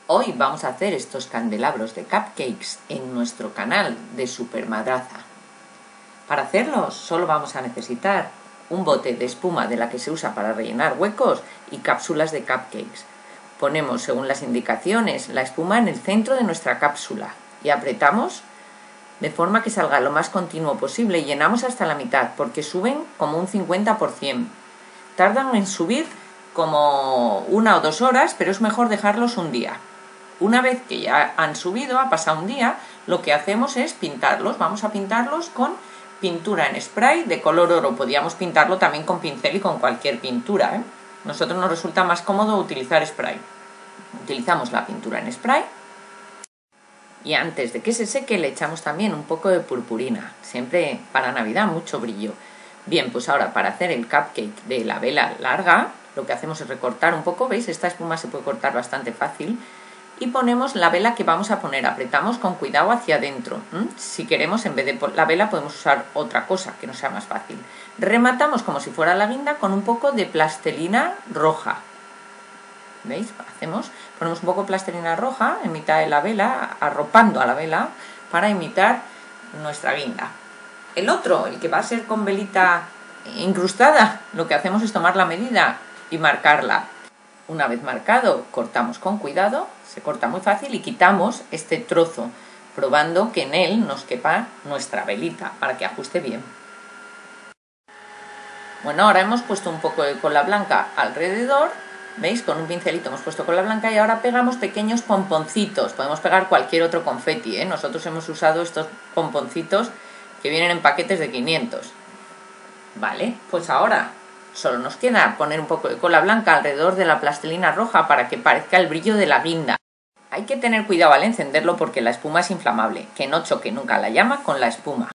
Hoy vamos a hacer estos candelabros de cupcakes en nuestro canal de Supermadraza. Para hacerlos solo vamos a necesitar un bote de espuma de la que se usa para rellenar huecos y cápsulas de cupcakes. Ponemos, según las indicaciones, la espuma en el centro de nuestra cápsula y apretamos de forma que salga lo más continuo posible y llenamos hasta la mitad porque suben como un 50%. Tardan en subir como 1 o 2 horas, pero es mejor dejarlos un día. Una vez que ya han subido, ha pasado un día, lo que hacemos es pintarlos. Vamos a pintarlos con pintura en spray de color oro. Podríamos pintarlo también con pincel y con cualquier pintura, Nosotros nos resulta más cómodo utilizar spray. Utilizamos la pintura en spray y antes de que se seque le echamos también un poco de purpurina. Siempre para Navidad mucho brillo. Bien, pues ahora para hacer el cupcake de la vela larga, lo que hacemos es recortar un poco. ¿Veis? Esta espuma se puede cortar bastante fácil. Y ponemos la vela que vamos a poner, apretamos con cuidado hacia adentro. Si queremos, en vez de la vela, podemos usar otra cosa que nos sea más fácil. Rematamos como si fuera la guinda con un poco de plastilina roja. ¿Veis? Ponemos un poco de plastilina roja en mitad de la vela, arropando a la vela, para imitar nuestra guinda. El otro, el que va a ser con velita incrustada, lo que hacemos es tomar la medida y marcarla. Una vez marcado, cortamos con cuidado, se corta muy fácil y quitamos este trozo, probando que en él nos quepa nuestra velita para que ajuste bien. Bueno, ahora hemos puesto un poco de cola blanca alrededor, ¿veis? Con un pincelito hemos puesto cola blanca y ahora pegamos pequeños pomponcitos. Podemos pegar cualquier otro confeti, Nosotros hemos usado estos pomponcitos que vienen en paquetes de 500. Vale, pues ahora solo nos queda poner un poco de cola blanca alrededor de la plastilina roja para que parezca el brillo de la guinda. Hay que tener cuidado al encenderlo porque la espuma es inflamable, que no choque nunca la llama con la espuma.